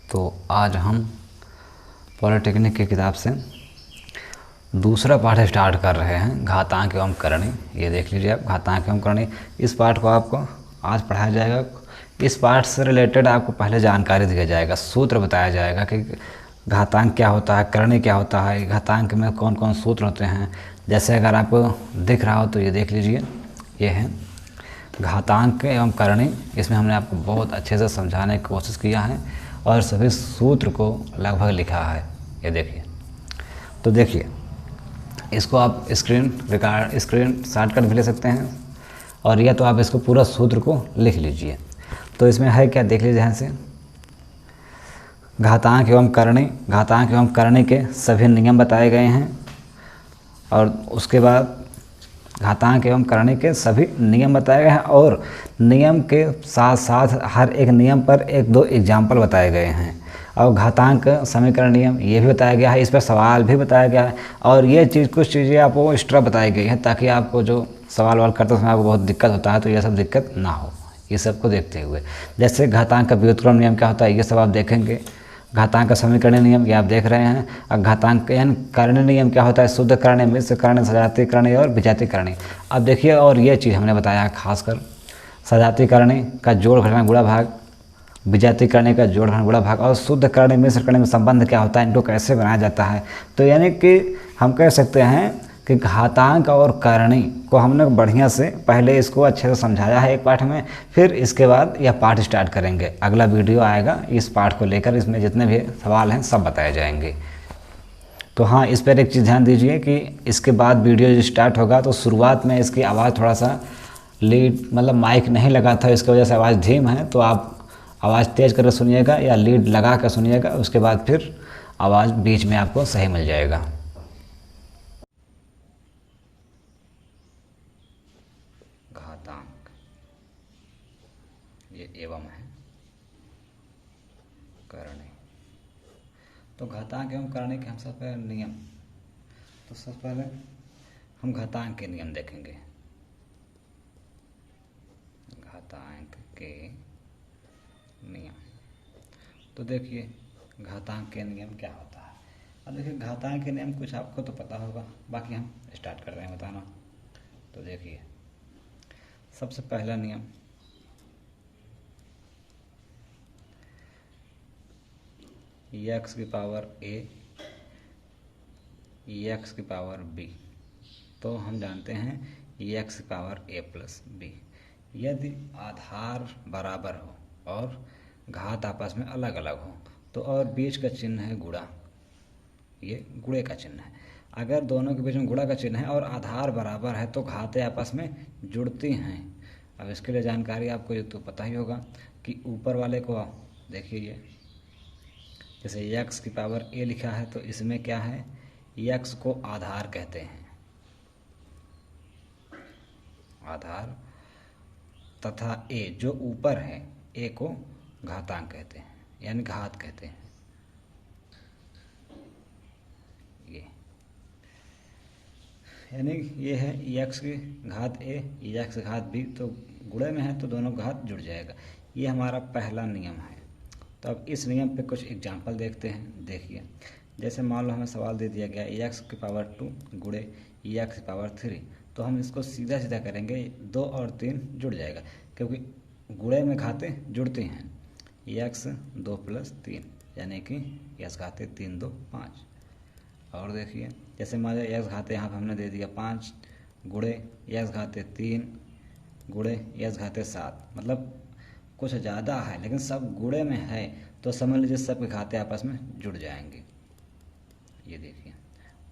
तो आज हम पॉलिटेक्निक की किताब से दूसरा पाठ स्टार्ट कर रहे हैं, घातांक एवं करणी। ये देख लीजिए आप, घातांक एवं करणी। इस पाठ को आपको आज पढ़ाया जाएगा। इस पाठ से रिलेटेड आपको पहले जानकारी दिया जाएगा, सूत्र बताया जाएगा कि घातांक क्या होता है, करणी क्या होता है, घातांक में कौन कौन सूत्र होते हैं। जैसे अगर आपको दिख रहा हो तो ये देख लीजिए, ये है घातांक एवं करणी। इसमें हमने आपको बहुत अच्छे से समझाने की कोशिश किया है और सभी सूत्र को लगभग लिखा है। ये देखिए, तो देखिए इसको आप स्क्रीन शॉर्टकट भी ले सकते हैं, और या तो आप इसको पूरा सूत्र को लिख लीजिए। तो इसमें है क्या, देख लीजिए ध्यान से। घातांक एवं करणी, घातांक एवं करणी के सभी नियम बताए गए हैं, और उसके बाद घातांक एवं करणी के सभी नियम बताए गए हैं, और नियम के साथ साथ हर एक नियम पर एक दो एग्जाम्पल बताए गए हैं। और घातांक समीकरण नियम ये भी बताया गया है, इस पर सवाल भी बताया गया है, और ये चीज़ कुछ चीज़ें आपको एक्स्ट्रा बताई गई हैं ताकि आपको जो सवाल वाल करते समय आपको बहुत दिक्कत होता है तो ये सब दिक्कत ना हो, ये सब को देखते हुए। जैसे घातांक का व्युत्क्रम नियम क्या होता है, ये सब आप देखेंगे। घातांक का समीकरण नियम ये आप देख रहे हैं। और घातांक यानी करणी नियम क्या होता है, शुद्ध करणी, मिश्र करणी, सजातीय करणी और विजातीय करणी। अब देखिए, और ये चीज़ हमने बताया है खासकर सजातीय करणी का जोड़ घटाना गुणा भाग, विजातीय करणी का जोड़ घटाना गुणा भाग, और शुद्ध करणी मिश्र करणी में संबंध क्या होता है, इनको कैसे बनाया जाता है। तो यानी कि हम कह सकते हैं कि घातांक और करणी को हमने बढ़िया से पहले इसको अच्छे से समझाया है एक पाठ में, फिर इसके बाद यह पाठ स्टार्ट करेंगे। अगला वीडियो आएगा इस पाठ को लेकर, इसमें जितने भी सवाल हैं सब बताए जाएंगे। तो हाँ, इस पर एक चीज़ ध्यान दीजिए कि इसके बाद वीडियो जो स्टार्ट होगा तो शुरुआत में इसकी आवाज़ थोड़ा सा लीड, मतलब माइक नहीं लगा था, इसकी वजह से आवाज़ धीम है, तो आप आवाज़ तेज़ करके सुनिएगा या लीड लगा कर सुनिएगा, उसके बाद फिर आवाज़ बीच में आपको सही मिल जाएगा। घातांक ये एवं है, करणी। तो घातांक एवं करणी के हम सबसे पहले नियम, तो सबसे पहले हम घातांक के नियम देखेंगे। घातांक के नियम, तो देखिए घातांक के नियम क्या होता है। अब देखिए घातांक के नियम कुछ आपको तो पता होगा, बाकी हम स्टार्ट कर रहे हैं बताना। तो देखिए सबसे पहला नियम, एक्स की पावर ए एक्स की पावर बी। तो हम जानते हैं एक्स की पावर ए प्लस बी। यदि आधार बराबर हो और घात आपस में अलग अलग हो तो, और बीच का चिन्ह है गुणा, ये गुणे का चिन्ह है। अगर दोनों के बीच में गुणा का चिन्ह है और आधार बराबर है तो घातें आपस में जुड़ती हैं। अब इसके लिए जानकारी आपको ये तो पता ही होगा कि ऊपर वाले को देखिए, ये जैसे x की पावर a लिखा है तो इसमें क्या है, x को आधार कहते हैं, आधार, तथा a जो ऊपर है a को घातांक कहते हैं, यानी घात कहते हैं। ये यानी ये है x की घात a, x की घात b, तो गुणे में है तो दोनों घात जुड़ जाएगा। ये हमारा पहला नियम है। तो अब इस नियम पे कुछ एग्जाम्पल देखते हैं। देखिए, जैसे मान लो हमें सवाल दे दिया गया एक्स की पावर 2 गुणे एक्स की पावर 3, तो हम इसको सीधा सीधा करेंगे, 2 और 3 जुड़ जाएगा क्योंकि गुणे में घातें जुड़ती हैं। एक्स 2 प्लस 3 यानी कि एक्स घाते 3 2 5। और देखिए जैसे मान लो एक्स घाते यहाँ पर हमने दे दिया 5 गुणे एक्स घाते 3 गुणे एक्स घाते 7, मतलब कुछ ज़्यादा है लेकिन सब गुणे में है, तो समझ लीजिए सबके घाते आपस में जुड़ जाएंगे। ये देखिए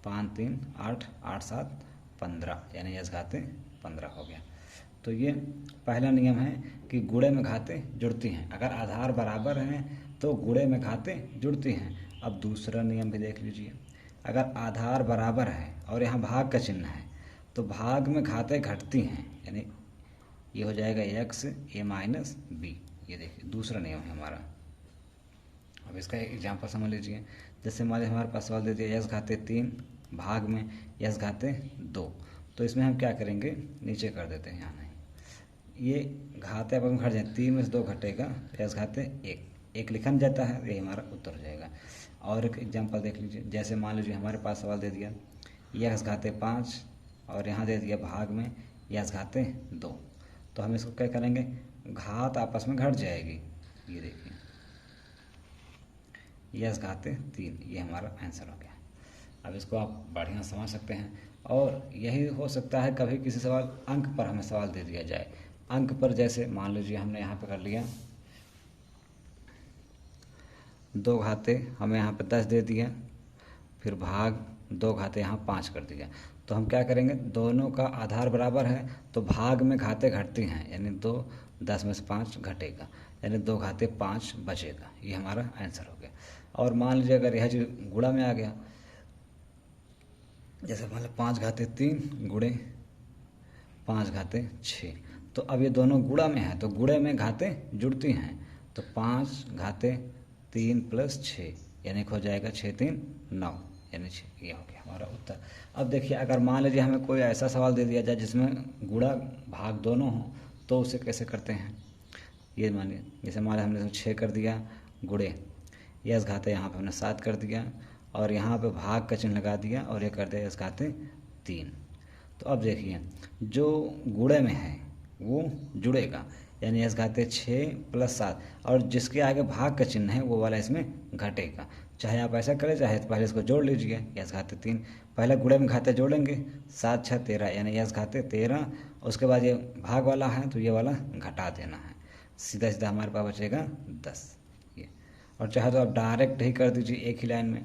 5 3 8 8 7 15, यानी यस घाते 15 हो गया। तो ये पहला नियम है कि गुणे में घाते जुड़ती हैं, अगर आधार बराबर हैं तो गुणे में घाते जुड़ती हैं। अब दूसरा नियम भी देख लीजिए, अगर आधार बराबर है और यहाँ भाग का चिन्ह है तो भाग में घाते घटती हैं, यानी ये हो जाएगा एक्स ए माइनस बी। ये देखिए दूसरा नियम है हमारा। अब इसका एक एग्जाम्पल समझ लीजिए, जैसे मान लीजिए हमारे पास सवाल दे दिया एक्स घाते 3 भाग में एक्स घाते 2, तो इसमें हम क्या करेंगे, नीचे कर देते हैं, यहाँ नहीं, ये घाते आपस में घट जाए, 3 में से 2 घटेगा एक्स घाते 1, एक लिखा नहीं जाता है, ये हमारा उत्तर हो जाएगा। और एक एग्जांपल देख लीजिए, जैसे मान लीजिए हमारे पास सवाल दे दिया यक्स घाते 5 और यहाँ दे दिया भाग में यक्स घाते 2, तो हम इसको क्या करेंगे, घात आपस में घट जाएगी। ये देखिए यक्स घाते 3, ये हमारा आंसर हो गया। अब इसको आप बढ़िया समझ सकते हैं। और यही हो सकता है कभी किसी सवाल अंक पर हमें सवाल दे दिया जाए, अंक पर जैसे मान लीजिए हमने यहाँ पे कर लिया 2 घाते हमें यहाँ पे 10 दे दिया, फिर भाग 2 घाते यहाँ 5 कर दिया, तो हम क्या करेंगे, दोनों का आधार बराबर है तो भाग में घाते घटती हैं, यानी 2 10 में से 5 घटेगा, यानी 2 घाते 5 बचेगा। ये हमारा आंसर हो गया। और मान लीजिए अगर यह चीज़ गुणा में आ गया, जैसे मान लो 5 घाते 3 गुणे 5 घाते 6, तो अब ये दोनों गुणा में है तो गुणे में घाते जुड़ती हैं, तो 5 घाते 3 प्लस 6 यानी हो जाएगा 6 3 9, यानी 6। ये हो गया हमारा उत्तर। अब देखिए अगर मान लीजिए हमें कोई ऐसा सवाल दे दिया जाए जिसमें गुणा भाग दोनों हों, तो उसे कैसे करते हैं, ये मानिए जैसे मान लिया हमने 6 कर दिया गुणे यस घाते यहाँ पर हमने 7 कर दिया और यहाँ पे भाग का चिन्ह लगा दिया और ये कर दिया यस घाते 3। तो अब देखिए जो गुणे में है वो जुड़ेगा, यानी यस घाते 6 प्लस 7, और जिसके आगे भाग का चिन्ह है वो वाला इसमें घटेगा। चाहे आप ऐसा करें चाहे तो पहले इसको जोड़ लीजिए, यस घाते 3, पहले गुणे में घाते जोड़ेंगे 7 6 13, यानी यस घाते 13, उसके बाद ये भाग वाला है तो ये वाला घटा देना है, सीधा सीधा हमारे पास बचेगा 10। ये और चाहे तो आप डायरेक्ट ही कर दीजिए एक ही लाइन में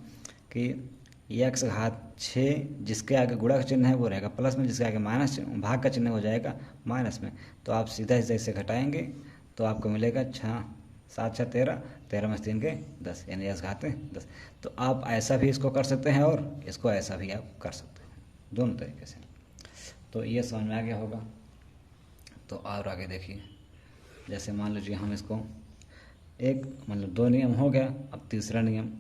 कि यक्स घात 6 जिसके आगे गुणा का चिन्ह है वो रहेगा प्लस में, जिसके आगे माइनस भाग का चिन्ह हो जाएगा माइनस में, तो आप सीधा सीधा इसे घटाएंगे तो आपको मिलेगा 6 7 6 13, 13 में 3 के 10, यानी यक्स घाते 10। तो आप ऐसा भी इसको कर सकते हैं और इसको ऐसा भी आप कर सकते हैं, दोनों तरीके से। तो ये समझ में आ गया होगा। तो और आगे देखिए, जैसे मान लीजिए हम इसको एक मतलब 2 नियम हो गया, अब तीसरा नियम,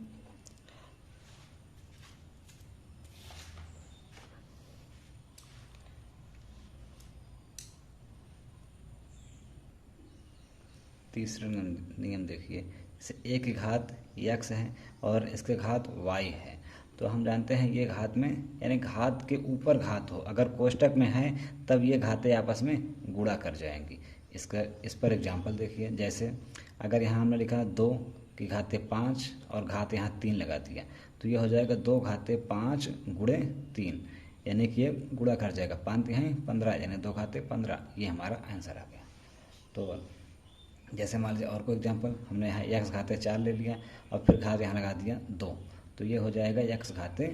तीसरा नियम देखिए, जैसे एक की घात यक्स है और इसके घात वाई है, तो हम जानते हैं ये घात में यानी घात के ऊपर घात हो, अगर कोष्टक में है तब ये घातें आपस में गुणा कर जाएंगी। इस पर एग्जांपल देखिए, जैसे अगर यहाँ हमने लिखा 2 की घाते 5 और घात यहाँ 3 लगा दिया, तो ये हो जाएगा 2 घाते 5 गुणे 3, यानी कि ये गुणा कर जाएगा, 5 यहाँ 15, यानी 2 घाते 15। ये हमारा आंसर आ गया। तो जैसे मान लीजिए और कोई एग्जांपल, हमने यहाँ यक्स घाते 4 ले लिया और फिर घात यहाँ लगा दिया 2, तो ये हो जाएगा यक्स घाते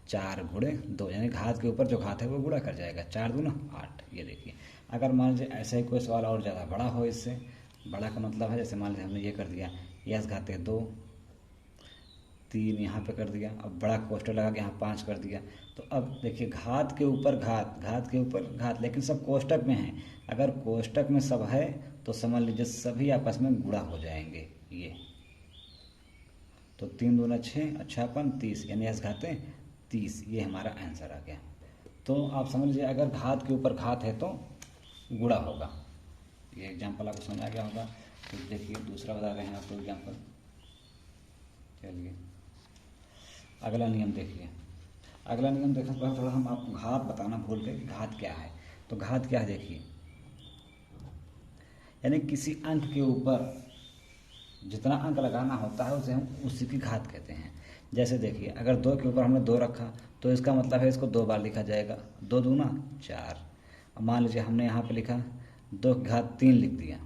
4 गुणे 2, यानी घात के ऊपर जो घात है वो गुणा कर जाएगा, 4 दूना 8। ये देखिए अगर मान लीजिए ऐसा ही कोई सवाल और ज़्यादा बड़ा हो, इससे बड़ा का मतलब है जैसे मान लीजिए हमने ये कर दिया यक्स घाते 2 3 यहाँ पे कर दिया, अब बड़ा कोष्टक लगा के यहाँ 5 कर दिया, तो अब देखिए घात के ऊपर घात, घात के ऊपर घात, लेकिन सब कोष्टक में है। अगर कोष्टक में सब है तो समझ लीजिए सभी आपस में गुणा हो जाएंगे। ये तो 3 दूना 6 अच्छापन 30, यानी यस घाते 30, ये हमारा आंसर आ गया। तो आप समझ लीजिए अगर घात के ऊपर घात है तो गुणा होगा। ये एग्जाम्पल आपको समझ आ गया होगा। तो देखिए दूसरा बता रहे हैं आपको एग्जाम्पल। चलिए अगला नियम देखिए। अगला नियम देखने से पहले थोड़ा हम आपको घात बताना भूल गए कि घात क्या है। तो घात क्या है देखिए, यानी किसी अंक के ऊपर जितना अंक लगाना होता है उसे हम उसी की घात कहते हैं। जैसे देखिए अगर 2 के ऊपर हमने 2 रखा तो इसका मतलब है इसको 2 बार लिखा जाएगा, 2 दूना 4। अब मान लीजिए हमने यहाँ पे लिखा 2 की घात 3 लिख दिया,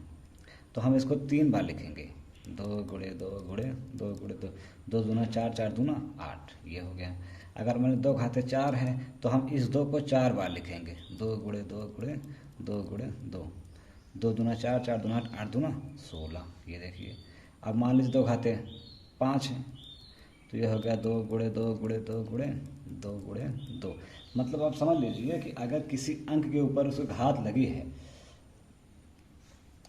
तो हम इसको 3 बार लिखेंगे, 2 गुणे 2 गुणे 2 गुणे 2, 2 दूना 4 4 दूना 8, ये हो गया। अगर मैंने 2 घाते 4 है तो हम इस 2 को 4 बार लिखेंगे, 2 गुणे 2 गुणे 2 गुणे 2, 2 दूना 4 4 दूना 8 8 दूना 16, ये देखिए। अब मान लीजिए 2 घाते 5 है तो ये हो गया 2 गुणे 2 गुणे 2 गुणे 2 गुणे 2। मतलब आप समझ लीजिए कि अगर किसी अंक के ऊपर उसको घात लगी है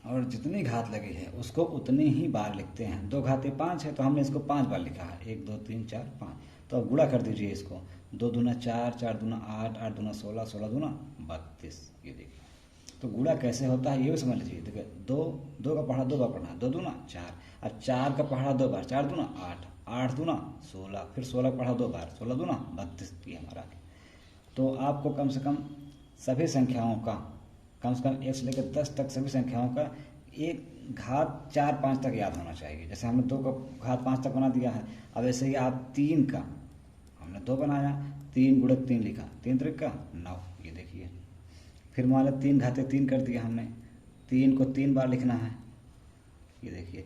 और जितनी घात लगी है उसको उतनी ही बार लिखते हैं। 2 घाते 5 है तो हमने इसको 5 बार लिखा है, 1 2 3 4 5। तो अब गुणा कर दीजिए इसको, 2 दूना 4 4 दूना 8 8 दूना 16 16 दूना 32, ये देखिए। तो गुणा कैसे होता है ये भी समझ लीजिए। देखिए दो, दो का पहाड़ा 2 बार पढ़ना, 2 दूना 4, अब 4 का पहाड़ा 2 बार, 4 दूना 8, 8 दूना 16, फिर 16 का पहाड़ा 2 बार, 16 दूना 32, ये हमारा। तो आपको कम से कम सभी संख्याओं का, कम से कम 1 से लेकर 10 तक सभी संख्याओं का एक घात 4 5 तक याद होना चाहिए। जैसे हमने 2 का घात 5 तक बना दिया है, अब ऐसे ही आप 3 का, हमने 2 बनाया, 3 गुणित 3 लिखा, 3 त्रिक का 9, ये देखिए। फिर मान लो 3 घाते 3 कर दिया हमने, 3 को 3 बार लिखना है, ये देखिए,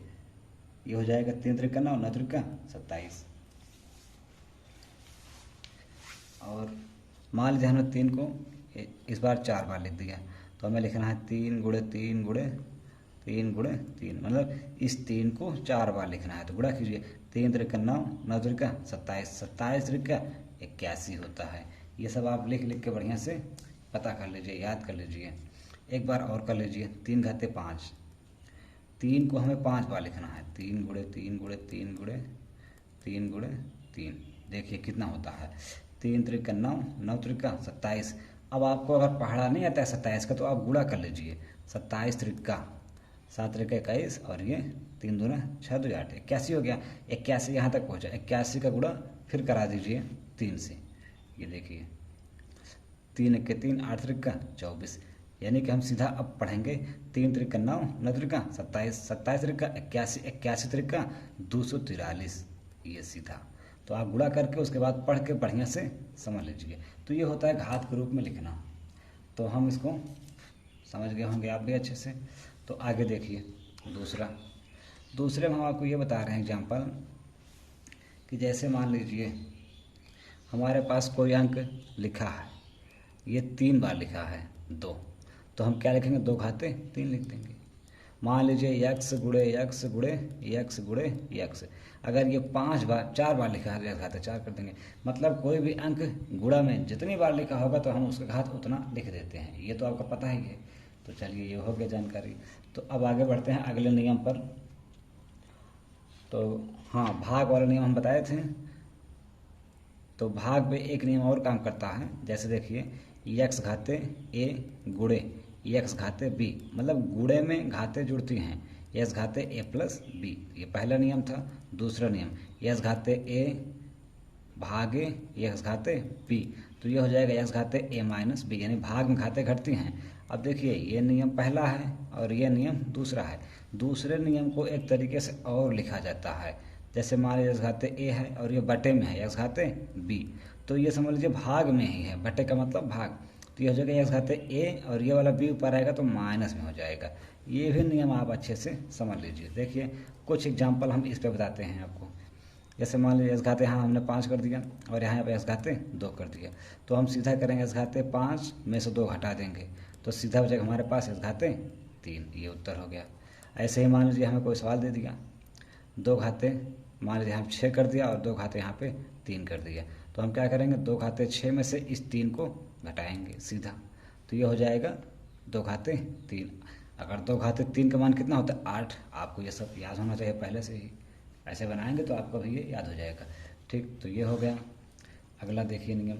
ये हो जाएगा 3 त्रिक का 9, 9 त्रिक का 27। और मान लीजिए हमने 3 को इस बार 4 बार लिख दिया, तो हमें लिखना है 3 गुणे 3 गुणे 3 गुणे 3, मतलब इस 3 को 4 बार लिखना है। तो गुणा कीजिए, 3 त्रिक का 9, 9 त्रिक का 27, 27 त्रिक का 81 होता है। ये सब आप लिख लिख के बढ़िया से पता कर लीजिए, याद कर लीजिए। एक बार और कर लीजिए, 3 घाते 5, 3 को हमें 5 बार लिखना है, 3 गुणे 3 गुणे 3 गुणे 3 गुणे 3, देखिए कितना होता है, 3 त्रिक का 9, 9 त्रिक का 27। अब आपको अगर पहाड़ा नहीं आता है 27 का तो आप गुणा कर लीजिए, 27 त्रिक का 7 त्रिक का 21, और ये 3 दूना 6 2 8, 81 हो गया। 81 यहाँ तक पहुँचा, 81 का गुणा फिर करा दीजिए 3 से, ये देखिए 3 1 के 3, 8 त्रिक का 24, यानी कि हम सीधा अब पढ़ेंगे 3 त्रिक का 9, 9 त्रिक का 27, 27 त्रिक का 81, 81 त्रिक का 243, ये सीधा। तो आप गुणा करके उसके बाद पढ़ के बढ़िया से समझ लीजिए। तो ये होता है घात के रूप में लिखना। तो हम इसको समझ गए होंगे आप भी अच्छे से। तो आगे देखिए दूसरे में हम आपको ये बता रहे हैं एग्जाम्पल कि जैसे मान लीजिए हमारे पास कोई अंक लिखा है, ये 3 बार लिखा है 2, तो हम क्या लिखेंगे, 2 घाते 3 लिख देंगे। मान लीजिए x गुणे x गुणे x गुणे x, अगर ये 4 बार लिखा है, घाते 4 कर देंगे। मतलब कोई भी अंक गुणा में जितनी बार लिखा होगा तो हम उसका घात उतना लिख देते हैं, ये तो आपको पता ही है। तो चलिए ये हो गया जानकारी। तो अब आगे बढ़ते हैं अगले नियम पर। तो हाँ, भाग वाला नियम हम बताए थे, तो भाग पे एक नियम और काम करता है। जैसे देखिए x घाते a गुणे x घाते b, मतलब गुणे में घाते जुड़ती हैं, x घाते a प्लस b, ये पहला नियम था। दूसरा नियम x घाते a भागे x घाते b, तो ये हो जाएगा x घाते a माइनस b, यानी भाग में घाते घटती हैं। अब देखिए ये नियम पहला है और ये नियम दूसरा है। दूसरे नियम को एक तरीके से और लिखा जाता है, जैसे मान लीजिए x घाते a है और ये बटे में है x घाते b, तो ये समझ लीजिए भाग में ही है, बटे का मतलब भाग, तो ये हो जाएगा x घाते a और ये वाला b ऊपर आएगा तो माइनस में हो जाएगा। ये भी नियम आप अच्छे से समझ लीजिए। देखिए कुछ एग्जाम्पल हम इस पे बताते हैं आपको। जैसे मान लीजिए x घाते यहाँ हमने 5 कर दिया और यहाँ पे x घाते 2 कर दिया, तो हम सीधा करेंगे x घाते 5 में से 2 घटा देंगे, तो सीधा हो जाएगा हमारे पास x घाते 3, ये उत्तर हो गया। ऐसे ही मान लीजिए हमें कोई सवाल दे दिया, 2 घाते मान लीजिए हम 6 कर दिया और 2 घाते यहाँ पे 3 कर दिया, तो हम क्या करेंगे, 2 घाते 6 में से इस 3 को घटाएंगे सीधा, तो ये हो जाएगा 2 घाते 3। अगर 2 घाते 3 का मान कितना होता है 8, आपको ये सब याद होना चाहिए पहले से ही, ऐसे बनाएंगे तो आपको भी ये याद हो जाएगा। ठीक, तो ये हो गया। अगला देखिए नियम,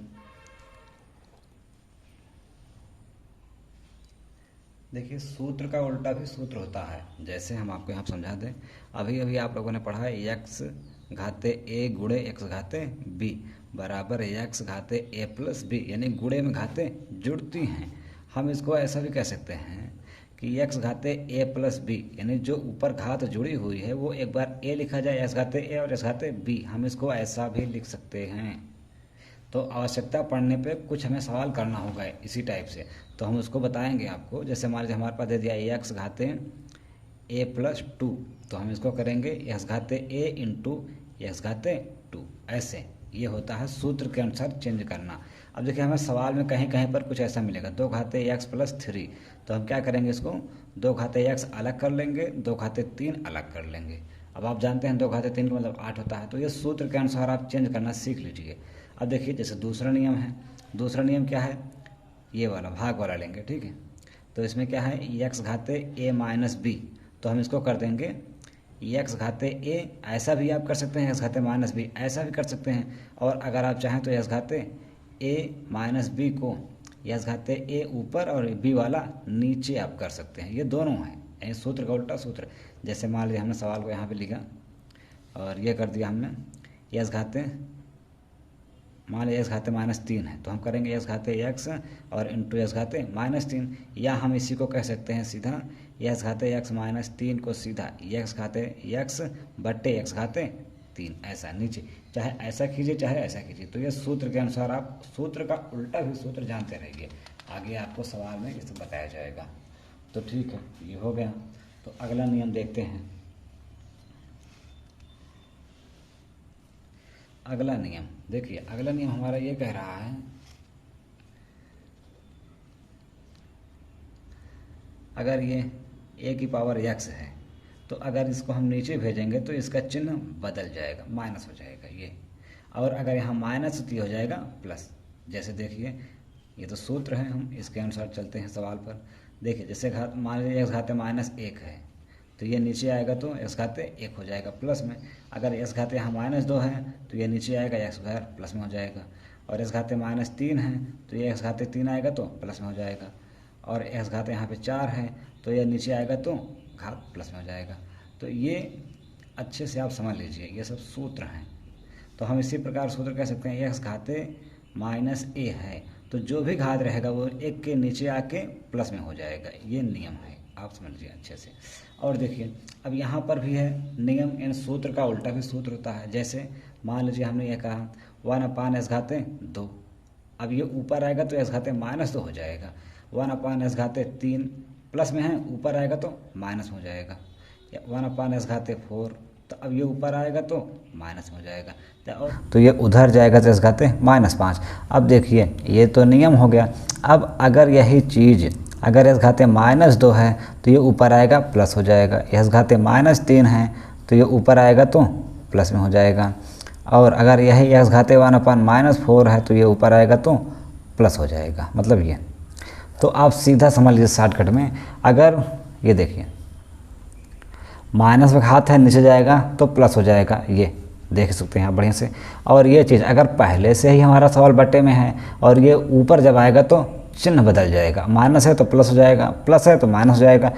देखिए सूत्र का उल्टा भी सूत्र होता है। जैसे हम आपको यहाँ समझा दें, अभी अभी आप लोगों ने पढ़ा है x घाते a गुणे x घाते b बराबर x घाते a प्लस b, यानी गुणे में घाते जुड़ती हैं। हम इसको ऐसा भी कह सकते हैं कि x घाते a प्लस b, यानी जो ऊपर घात जुड़ी हुई है वो एक बार a लिखा जाए, x घाते a और x घाते b, हम इसको ऐसा भी लिख सकते हैं। तो आवश्यकता पड़ने पे कुछ हमें सवाल करना होगा इसी टाइप से, तो हम उसको बताएंगे आपको। जैसे मान लीजिए हमारे पास दे दिया x घाते a प्लस 2, तो हम इसको करेंगे x घाते a इंटू x घाते 2, ऐसे। ये होता है सूत्र के अनुसार चेंज करना। अब देखिए हमें सवाल में कहीं कहीं पर कुछ ऐसा मिलेगा, 2 घाते x प्लस 3, तो हम क्या करेंगे, इसको 2 घाते x अलग कर लेंगे, 2 घाते 3 अलग कर लेंगे। अब आप जानते हैं 2 घाते 3 का मतलब 8 होता है, तो ये सूत्र के अनुसार आप चेंज करना सीख लीजिए। अब देखिए जैसे दूसरा नियम है, दूसरा नियम क्या है, ये वाला भाग वाला लेंगे, ठीक है। तो इसमें क्या है, x घाते a माइनस b, तो हम इसको कर देंगे x घाते a, ऐसा भी आप कर सकते हैं, x घाते माइनस b ऐसा भी कर सकते हैं, और अगर आप चाहें तो x घाते a माइनस b को यस घाते ए ऊपर और बी वाला नीचे आप कर सकते हैं, ये दोनों हैं, यानी सूत्र का उल्टा सूत्र। जैसे मान लीजिए हमने सवाल को यहाँ पे लिखा और ये कर दिया हमने यस घाते, मान लीजिए यस घाते -3 है तो हम करेंगे यस घाते x और इंटू यस घाते -3, या हम इसी को कह सकते हैं सीधा यस घाते x -3 को सीधा यस घाते x बट्टे यस घाते 3, ऐसा नीचे, चाहे ऐसा कीजिए चाहे ऐसा कीजिए। तो ये सूत्र के अनुसार आप सूत्र का उल्टा भी सूत्र जानते रहिए, आगे आपको सवाल में इसे बताया जाएगा। तो ठीक है, ये हो गया। तो अगला नियम देखते हैं। अगला नियम देखिए, अगला नियम हमारा ये कह रहा है अगर ये a की पावर x है तो अगर इसको हम नीचे भेजेंगे तो इसका चिन्ह बदल जाएगा, माइनस हो जाएगा ये, और अगर यहाँ माइनस हो जाएगा प्लस। जैसे देखिए ये तो सूत्र है, हम इसके अनुसार चलते हैं सवाल पर। देखिए जैसे मान लीजिए एक्स घाते -1 है तो ये नीचे आएगा तो एक्स घाते 1 हो जाएगा प्लस में। अगर एक्स घाते यहाँ -2 है तो ये नीचे आएगा एक्स स्क्वायर प्लस में हो जाएगा, और एक्स घाते -3 है तो ये एक्स घाते 3 आएगा तो प्लस में हो जाएगा, और एक्स घाते यहाँ पे 4 है तो ये नीचे आएगा तो घात प्लस में हो जाएगा। तो ये अच्छे से आप समझ लीजिए, ये सब सूत्र हैं। तो हम इसी प्रकार सूत्र कह सकते हैं एक्स घाते -a है तो जो भी घात रहेगा वो 1 के नीचे आके प्लस में हो जाएगा, ये नियम है, आप समझ लीजिए अच्छे से। और देखिए अब यहाँ पर भी है नियम, इन सूत्र का उल्टा भी सूत्र होता है। जैसे मान लीजिए हमने ये कहा 1/s घाते 2, अब ये ऊपर आएगा तो s घाते -2 हो जाएगा, 1/s घाते 3 प्लस में है, ऊपर आएगा तो माइनस हो जाएगा, या 1/s घाते 4 तो अब ये ऊपर आएगा तो माइनस हो जाएगा, तो ये उधर जाएगा तो s घाते -5। अब देखिए ये तो नियम हो गया। अब अगर यही चीज़ अगर s घाते -2 है तो ये ऊपर आएगा प्लस हो जाएगा, s घाते -3 है तो ये ऊपर आएगा तो प्लस में हो जाएगा, और अगर यही x घाते 1/-4 है तो ये ऊपर आएगा तो प्लस हो जाएगा, मतलब ये। तो आप सीधा समझ लीजिए शॉर्टकट में, अगर ये देखिए माइनस में घात है नीचे जाएगा तो प्लस हो जाएगा, ये देख सकते हैं आप बढ़िया से। और ये चीज़ अगर पहले से ही हमारा सवाल बटे में है और ये ऊपर जब आएगा तो चिन्ह बदल जाएगा, माइनस है तो प्लस हो जाएगा, प्लस है तो माइनस हो जाएगा,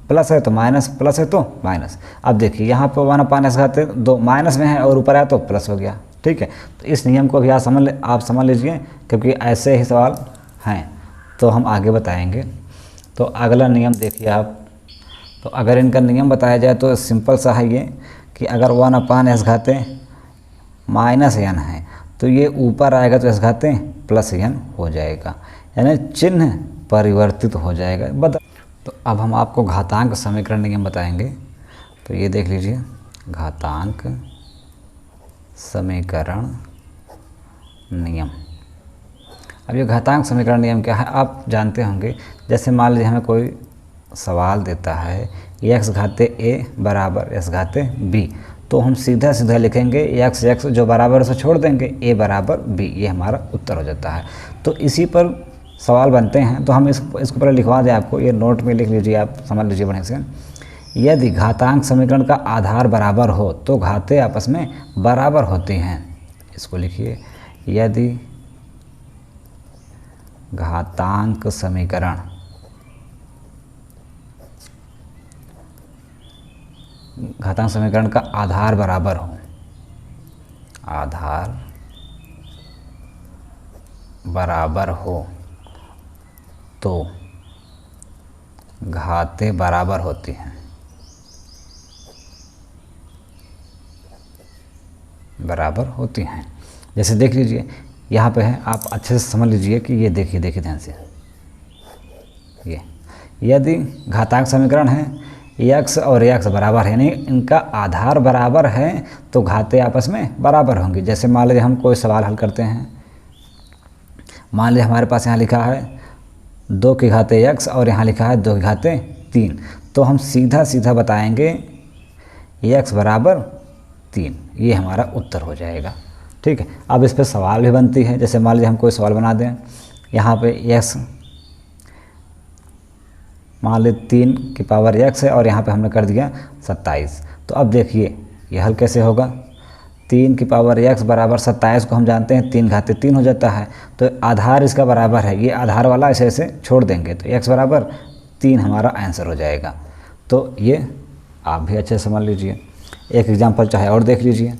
प्लस है तो माइनस, प्लस है तो माइनस। अब देखिए यहाँ पर 1/s घाते 2 माइनस में है और ऊपर आया तो प्लस हो गया, ठीक है। तो इस नियम को भी आप समझ लीजिए, क्योंकि ऐसे ही सवाल हैं तो हम आगे बताएंगे। तो अगला नियम देखिए आप, तो अगर इनका नियम बताया जाए तो सिंपल सा है ये कि अगर 1/s घाते -n है तो ये ऊपर आएगा तो s घाते +n हो जाएगा, यानी चिन्ह परिवर्तित हो जाएगा। तो अब हम आपको घातांक समीकरण नियम बताएंगे। तो ये देख लीजिए घातांक समीकरण नियम। अब ये घातांक समीकरण नियम क्या है आप जानते होंगे। जैसे मान लीजिए हमें कोई सवाल देता है x घाते a बराबर s घाते b, तो हम सीधा सीधा लिखेंगे x जो बराबर उसे छोड़ देंगे, a बराबर b, ये हमारा उत्तर हो जाता है। तो इसी पर सवाल बनते हैं, तो हम इसको पहले लिखवा दें आपको, ये नोट में लिख लीजिए, आप समझ लीजिए बढ़िया से। यदि घातांक समीकरण का आधार बराबर हो तो घाते आपस में बराबर होती हैं। इसको लिखिए, यदि घातांक समीकरण का आधार बराबर हो, आधार बराबर हो तो घाते बराबर होती हैं, बराबर होती हैं। जैसे देख लीजिए यहाँ पे है, आप अच्छे से समझ लीजिए कि ये देखिए ध्यान से, ये यदि घातांक समीकरण है x और x बराबर है, यानी इनका आधार बराबर है तो घाते आपस में बराबर होंगे। जैसे मान लीजिए हम कोई सवाल हल करते हैं, मान लीजिए हमारे पास यहाँ लिखा है 2 की घाते x और यहाँ लिखा है 2 की घाते 3, तो हम सीधा सीधा बताएंगे x बराबर 3, ये हमारा उत्तर हो जाएगा, ठीक है। अब इस पर सवाल भी बनती है। जैसे मान लीजिए हम कोई सवाल बना दें, यहाँ पे x मान लीजिए 3 की पावर x है और यहाँ पे हमने कर दिया 27, तो अब देखिए ये हल कैसे होगा। 3 की पावर x बराबर 27 को हम जानते हैं 3 घाते 3 हो जाता है, तो आधार इसका बराबर है, ये आधार वाला ऐसे ऐसे छोड़ देंगे तो x बराबर 3 हमारा आंसर हो जाएगा। तो ये आप भी अच्छे से समझ लीजिए। एक एग्जाम्पल चाहे और देख लीजिए।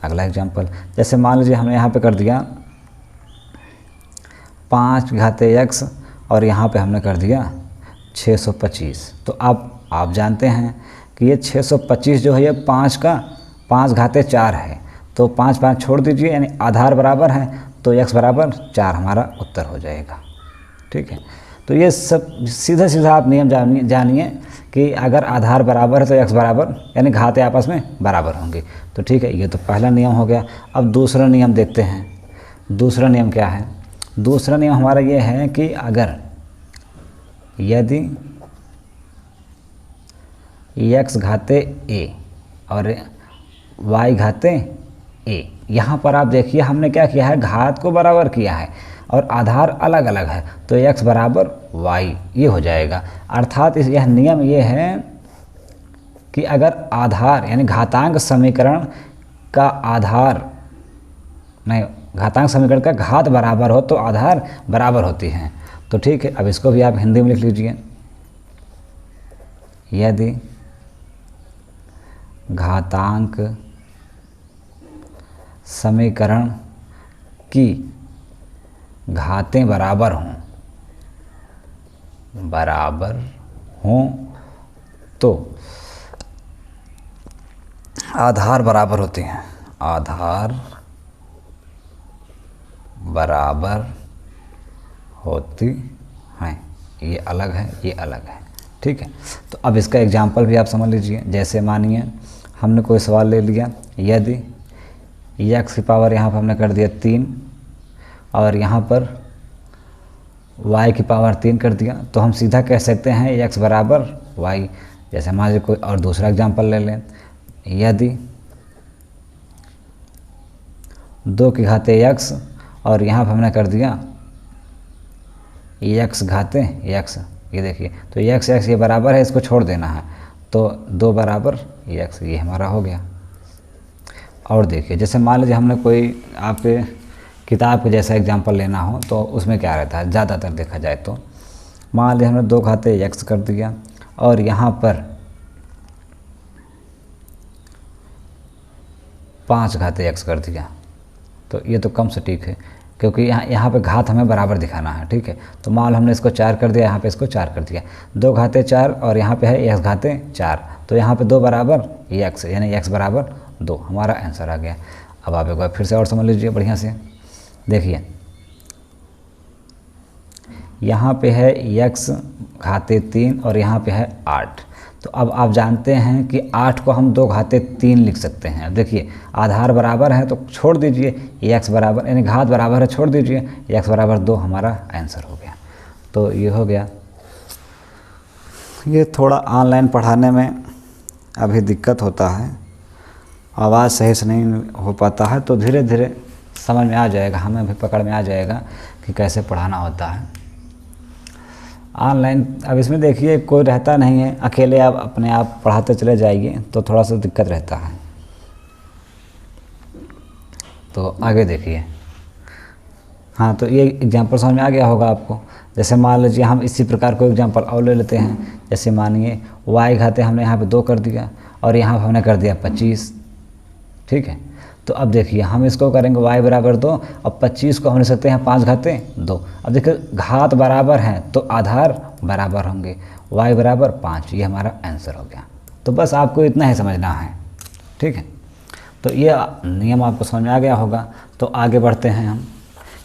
अगला एग्जाम्पल, जैसे मान लीजिए हमने यहाँ पे कर दिया 5 घाते x और यहाँ पे हमने कर दिया 625। तो आप जानते हैं कि ये 625 जो है ये 5 घाते 4 है, तो 5 छोड़ दीजिए, यानी आधार बराबर है, तो x बराबर 4 हमारा उत्तर हो जाएगा। ठीक है, तो ये सब सीधा सीधा आप नियम जानिए कि अगर आधार बराबर है तो x बराबर यानी घाते आपस में बराबर होंगे। तो ठीक है, ये तो पहला नियम हो गया। अब दूसरा नियम देखते हैं। दूसरा नियम क्या है? दूसरा नियम हमारा ये है कि अगर यदि x घाते a और y घाते a, यहाँ पर आप देखिए हमने क्या किया है, घात को बराबर किया है और आधार अलग अलग है, तो x बराबर y ये हो जाएगा। अर्थात यह नियम ये है कि अगर आधार यानी घातांक समीकरण का आधार नहीं, घातांक समीकरण का घात बराबर हो तो आधार बराबर होती हैं। तो ठीक है, अब इसको भी आप हिंदी में लिख लीजिए। यदि घातांक समीकरण की घातें बराबर हों तो आधार बराबर होते हैं। आधार बराबर होती हैं। ये अलग है, ये अलग है। ठीक है, तो अब इसका एग्जाम्पल भी आप समझ लीजिए। जैसे मानिए हमने कोई सवाल ले लिया, यदि x की पावर यहाँ पर हमने कर दिया 3 और यहाँ पर y की पावर 3 कर दिया, तो हम सीधा कह सकते हैं x बराबर y। जैसे मान लीजिए कोई और दूसरा एग्जाम्पल ले लें, यदि 2 की घाते x और यहाँ पर हमने कर दिया x घाते x, ये देखिए, तो x ये बराबर है, इसको छोड़ देना है, तो 2 बराबर x, ये हमारा हो गया। और देखिए जैसे मान लीजिए हमने कोई आपके किताब के जैसा एग्जाम्पल लेना हो, तो उसमें क्या रहता है, ज़्यादातर देखा जाए तो मान लीजिए हमने 2 घाते x कर दिया और यहाँ पर 5 घाते x कर दिया, तो ये तो कम सटीक है क्योंकि यहाँ पे घात हमें बराबर दिखाना है। ठीक है, तो मान हमने इसको 4 कर दिया, यहाँ पे इसको 4 कर दिया, 2 घाते 4 और यहाँ पे है x घाते 4, तो यहाँ पे 2 बराबर x यानी x बराबर 2 हमारा आंसर आ गया। अब आप एक बार फिर से और समझ लीजिए बढ़िया से। देखिए यहाँ पे है x घाते 3 और यहाँ पे है 8, तो अब आप जानते हैं कि 8 को हम 2 घाते 3 लिख सकते हैं। देखिए आधार बराबर है तो छोड़ दीजिए, x बराबर यानी घात बराबर है, छोड़ दीजिए, x बराबर 2 हमारा आंसर हो गया। तो ये हो गया। ये थोड़ा ऑनलाइन पढ़ाने में अभी दिक्कत होता है, आवाज़ सही से नहीं हो पाता है, तो धीरे धीरे समझ में आ जाएगा, हमें भी पकड़ में आ जाएगा कि कैसे पढ़ाना होता है ऑनलाइन। अब इसमें देखिए कोई रहता नहीं है, अकेले आप अपने आप पढ़ाते चले जाइए तो थोड़ा सा दिक्कत रहता है। तो आगे देखिए, हाँ, तो ये एग्जाम्पल समझ में आ गया होगा आपको। जैसे मान लीजिए हम इसी प्रकार को एग्जाम्पल और ले लेते हैं। जैसे मानिए y घाते हमने यहाँ पे 2 कर दिया और यहाँ पर हमने कर दिया 25। ठीक है, तो अब देखिए हम इसको करेंगे y बराबर 2 और 25 को हम ले सकते हैं 5 घाते 2। अब देखिए घात बराबर हैं तो आधार बराबर होंगे, y बराबर 5, ये हमारा आंसर हो गया। तो बस आपको इतना ही समझना है। ठीक है, तो ये नियम आपको समझ में आ गया होगा। तो आगे बढ़ते हैं हम।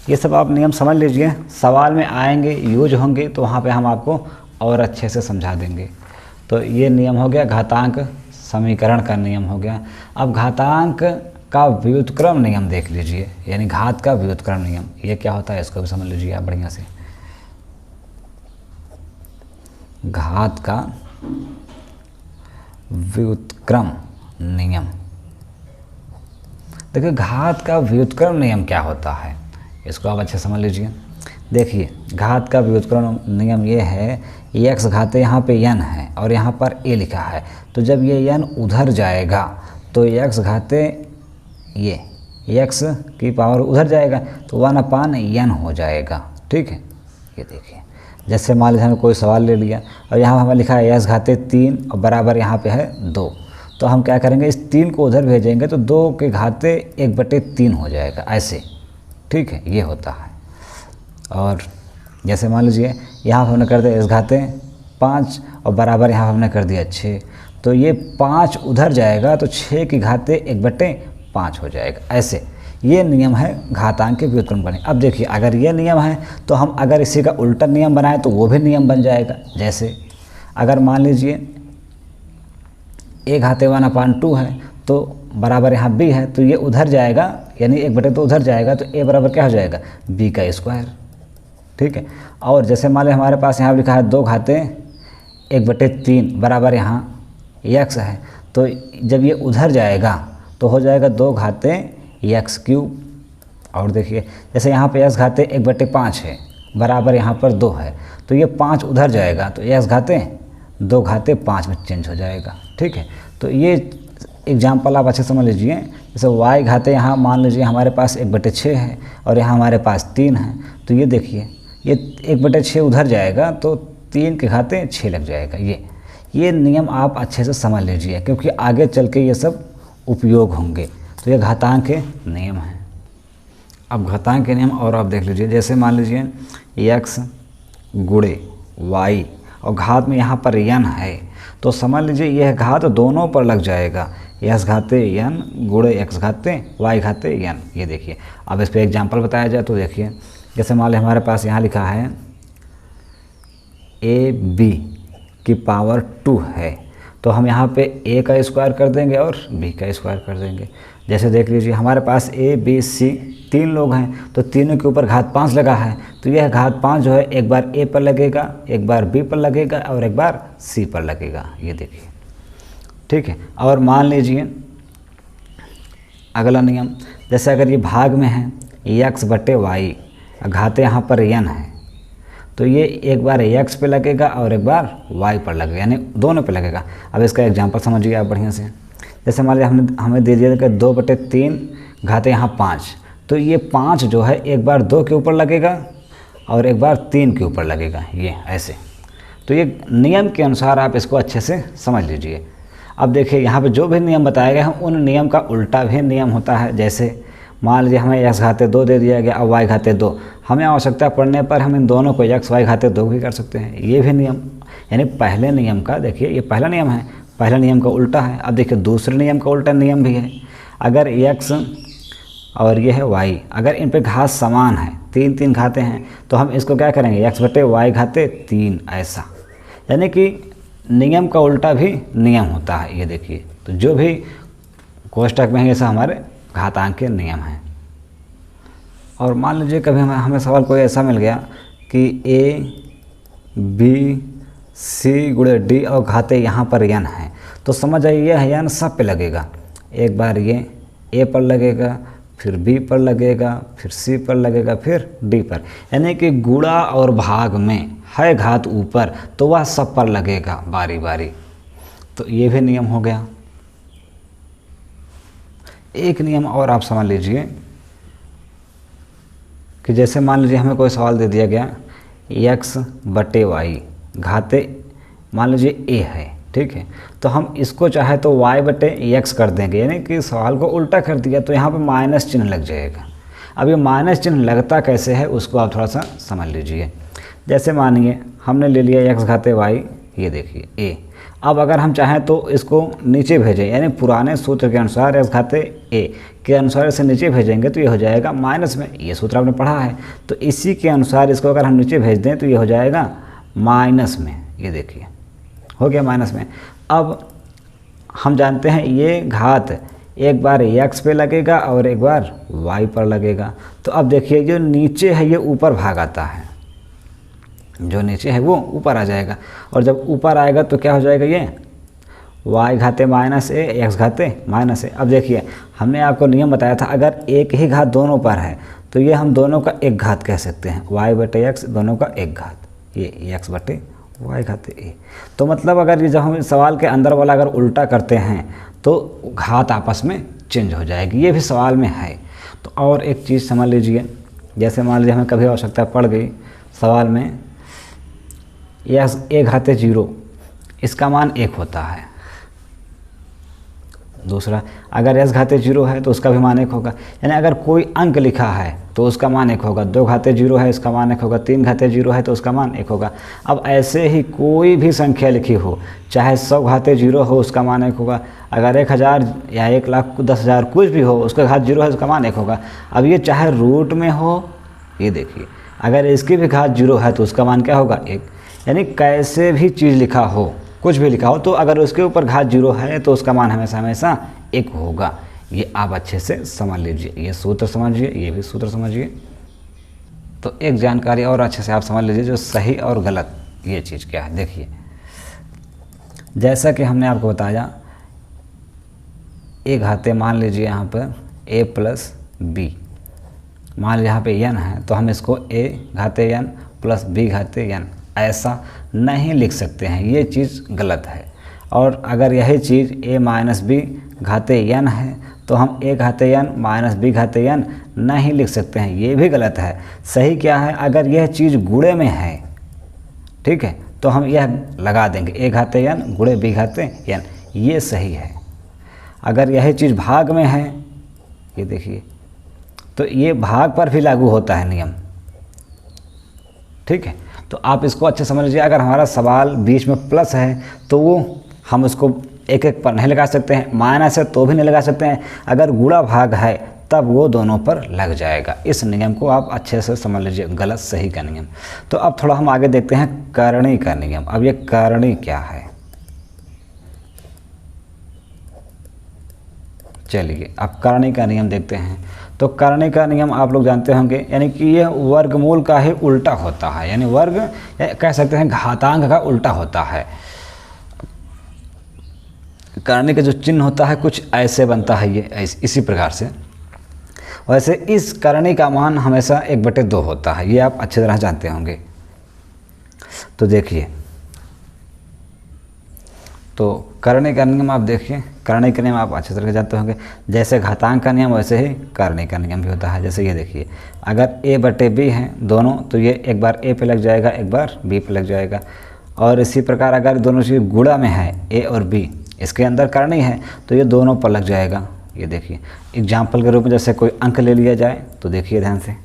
ये सब आप नियम समझ लीजिए, सवाल में आएंगे, यूज होंगे, तो वहाँ पे हम आपको और अच्छे से समझा देंगे। तो ये नियम हो गया, घातांक समीकरण का नियम हो गया। अब घातांक का व्युत्क्रम नियम देख लीजिए, यानी घात का व्युत्क्रम नियम, ये क्या होता है इसको भी समझ लीजिए आप बढ़िया से। घात का व्युत्क्रम नियम, देखिए घात का व्युत्क्रम नियम क्या होता है इसको आप अच्छे समझ लीजिए। देखिए घात का व्युत्क्रम नियम ये है, x घाते यहाँ पे n है और यहाँ पर a लिखा है, तो जब ये n उधर जाएगा तो x घाते ये x की पावर उधर जाएगा तो 1/n हो जाएगा। ठीक है, ये देखिए जैसे मान लीजिए हमें कोई सवाल ले लिया और यहाँ हमें लिखा है x घाते 3 और बराबर यहाँ पे है 2, तो हम क्या करेंगे, इस 3 को उधर भेजेंगे तो 2 के घाते 1/3 हो जाएगा ऐसे। ठीक है, ये होता है। और जैसे मान लीजिए यहाँ हमने कर दिया x घाते 5 और बराबर यहाँ हमने कर दिया 6, तो ये 5 उधर जाएगा तो 6 की घाते 1/5 हो जाएगा ऐसे। ये नियम है घातांक के व्युत्क्रम करने। अब देखिए अगर ये नियम है तो हम अगर इसी का उल्टा नियम बनाएं तो वो भी नियम बन जाएगा। जैसे अगर मान लीजिए a घाते 1/2 है तो बराबर यहाँ b है, तो ये उधर जाएगा यानी 1/2 उधर जाएगा तो a बराबर क्या हो जाएगा, b का स्क्वायर। ठीक है, और जैसे मान लीजिए हमारे पास यहाँ लिखा है 2 घाते 1/3 बराबर यहाँ x है, तो जब ये उधर जाएगा तो हो जाएगा 2 घाते x³। और देखिए जैसे यहाँ पे x घाते 1/5 है बराबर यहाँ पर 2 है, तो ये 5 उधर जाएगा तो x घाते 2 घाते 5 में चेंज हो जाएगा। ठीक है, तो ये एग्जाम्पल आप अच्छे समझ लीजिए। जैसे y घाते यहाँ मान लीजिए हमारे पास 1/6 है और यहाँ हमारे पास 3 है, तो ये देखिए ये 1/6 उधर जाएगा तो 3 के घाते 6 लग जाएगा। ये नियम आप अच्छे से समझ लीजिए क्योंकि आगे चल के ये सब उपयोग होंगे। तो ये घातांक के नियम हैं। अब घातांक के नियम और आप देख लीजिए, जैसे मान लीजिए x गुणे y और घात में यहाँ पर n है, तो समझ लीजिए यह घात दोनों पर लग जाएगा, x घाते n गुणे x घाते y घाते n। ये देखिए अब इस पर एग्जाम्पल बताया जाए तो देखिए जैसे मान लीजिए हमारे पास यहाँ लिखा है ab की पावर 2 है, तो हम यहाँ पे a का स्क्वायर कर देंगे और b का स्क्वायर कर देंगे। जैसे देख लीजिए हमारे पास a b c 3 लोग हैं, तो तीनों के ऊपर घात 5 लगा है, तो यह घात 5 जो है एक बार a पर लगेगा, एक बार b पर लगेगा और एक बार c पर लगेगा। ये देखिए ठीक है। और मान लीजिए अगला नियम, जैसे अगर ये भाग में है x/y, घाते यहाँ पर n है, तो ये एक बार x पे लगेगा और एक बार y पर लगेगा, यानी दोनों पे लगेगा। अब इसका एग्जांपल समझिए आप बढ़िया से। जैसे मान लीजिए हमें दे दिया कि 2/3 घाते यहाँ 5, तो ये 5 जो है एक बार 2 के ऊपर लगेगा और एक बार 3 के ऊपर लगेगा, ये ऐसे। तो ये नियम के अनुसार आप इसको अच्छे से समझ लीजिए। अब देखिए यहाँ पे जो भी नियम बताए गए हैं उन नियम का उल्टा भी नियम होता है। जैसे मान लीजिए हमें x घाते 2 दे दिया गया और y घाते 2, हमें आवश्यकता पड़ने पर हम इन दोनों को x y घाते 2 भी कर सकते हैं। ये भी नियम, यानी पहले नियम का देखिए ये पहला नियम है, पहले नियम का उल्टा है। अब देखिए दूसरे नियम का उल्टा नियम भी है। अगर x और ये है y, अगर इन पे घात समान है, 3 घाते हैं, तो हम इसको क्या करेंगे x/y घाते 3 ऐसा, यानी कि नियम का उल्टा भी नियम होता है। ये देखिए, तो जो भी कोष्टक में है ये सब हमारे घातांक के नियम हैं। और मान लीजिए कभी हमें सवाल कोई ऐसा मिल गया कि a b c गुणे d और घाते यहाँ पर n है, तो समझ जाइए यह n सब पे लगेगा। एक बार ये a पर लगेगा, फिर b पर लगेगा, फिर c पर लगेगा, फिर d पर, यानी कि गुणा और भाग में है घात ऊपर तो वह सब पर लगेगा बारी बारी। तो ये भी नियम हो गया। एक नियम और आप समझ लीजिए कि जैसे मान लीजिए हमें कोई सवाल दे दिया गया x/y घाते मान लीजिए a है, ठीक है, तो हम इसको चाहे तो y/x कर देंगे, यानी कि सवाल को उल्टा कर दिया तो यहाँ पे माइनस चिन्ह लग जाएगा। अब ये माइनस चिन्ह लगता कैसे है उसको आप थोड़ा सा समझ लीजिए। जैसे मानिए हमने ले लिया x घाते y, ये देखिए a, अब अगर हम चाहें तो इसको नीचे भेजें, यानी पुराने सूत्र के अनुसार x घाते a के अनुसार इसे नीचे भेजेंगे तो ये हो जाएगा माइनस में, ये सूत्र आपने पढ़ा है, तो इसी के अनुसार इसको अगर हम नीचे भेज दें तो ये हो जाएगा माइनस में। ये देखिए हो गया माइनस में। अब हम जानते हैं ये घात एक बार x पे लगेगा और एक बार y पर लगेगा, तो अब देखिए जो नीचे है ये ऊपर भाग आता है, जो नीचे है वो ऊपर आ जाएगा, और जब ऊपर आएगा तो क्या हो जाएगा, ये y घाते -a x घाते -a। अब देखिए हमने आपको नियम बताया था अगर एक ही घात दोनों पर है तो ये हम दोनों का एक घात कह सकते हैं, y/x दोनों का एक घात, ये x/y घाते a। तो मतलब अगर ये जब हम सवाल के अंदर वाला अगर उल्टा करते हैं तो घात आपस में चेंज हो जाएगी। ये भी सवाल में है। तो और एक चीज़ समझ लीजिए, जैसे मान लीजिए हमें कभी आवश्यकता पड़ गई सवाल में, यह a घाते 0 इसका मान 1 होता है। दूसरा, अगर s घाते 0 है तो उसका भी मान 1 होगा, यानी अगर कोई अंक लिखा है तो उसका मान 1 होगा। 2 घाते 0 है, इसका मान 1 होगा। 3 घाते 0 है तो उसका मान 1 होगा। अब ऐसे ही कोई भी संख्या लिखी हो, चाहे 100 घाते 0 हो, उसका मान 1 होगा। अगर 1000 या 1,10,000 कुछ भी हो, उसका घात 0 है, उसका मान 1 होगा। अब ये चाहे रूट में हो, ये देखिए, अगर इसकी भी घात 0 है तो उसका मान क्या होगा? 1। यानी कैसे भी चीज़ लिखा हो, कुछ भी लिखा हो, तो अगर उसके ऊपर घात 0 है तो उसका मान हमेशा हमेशा 1 होगा। ये आप अच्छे से समझ लीजिए, ये सूत्र समझिए, ये भी सूत्र समझिए। तो एक जानकारी और अच्छे से आप समझ लीजिए, जो सही और गलत ये चीज़ क्या है। देखिए, जैसा कि हमने आपको बताया, a घाते मान लीजिए यहाँ पर a प्लस b, मान लीजिए यहाँ पे n है तो हम इसको a घाते n plus b घाते n ऐसा नहीं लिख सकते हैं, ये चीज़ गलत है। और अगर यही चीज़ a माइनस b घाते n है तो हम a घाते n minus b घाते n नहीं लिख सकते हैं, ये भी गलत है। सही क्या है? अगर यह चीज़ गुणे में है, ठीक है, तो हम यह लगा देंगे a घाते n गुणे b घाते n, ये सही है। अगर यही चीज़ भाग में है, ये देखिए, तो ये भाग पर भी लागू होता है नियम, ठीक है। तो आप इसको अच्छे समझ लीजिए। अगर हमारा सवाल बीच में प्लस है तो वो हम उसको एक एक पर नहीं लगा सकते हैं, माइनस है तो भी नहीं लगा सकते हैं। अगर गुणा भाग है तब वो दोनों पर लग जाएगा। इस नियम को आप अच्छे से समझ लीजिए, गलत सही का नियम। तो अब थोड़ा हम आगे देखते हैं करणी का नियम। अब ये करणी क्या है, चलिए अब करणी का नियम देखते हैं। तो करणी का नियम आप लोग जानते होंगे, यानी कि यह वर्गमूल का ही उल्टा होता है, यानी वर्ग कह सकते हैं घातांक का उल्टा होता है। करणी का जो चिन्ह होता है कुछ ऐसे बनता है, ये इसी प्रकार से। वैसे इस करणी का मान हमेशा 1/2 होता है, ये आप अच्छी तरह जानते होंगे। तो देखिए, तो करणी का नियम आप देखिए, करणी का नियम आप अच्छी तरह से जानते होंगे। जैसे घातांक का नियम वैसे ही करणी का नियम भी होता है। जैसे ये देखिए, अगर a/b हैं दोनों तो ये एक बार a पे लग जाएगा, एक बार b पे लग जाएगा। और इसी प्रकार अगर दोनों चीज़ गुणा में है, a और b, इसके अंदर करणी है तो ये दोनों पर लग जाएगा। ये देखिए, एग्जाम्पल के रूप में जैसे कोई अंक ले लिया जाए तो देखिए ध्यान से,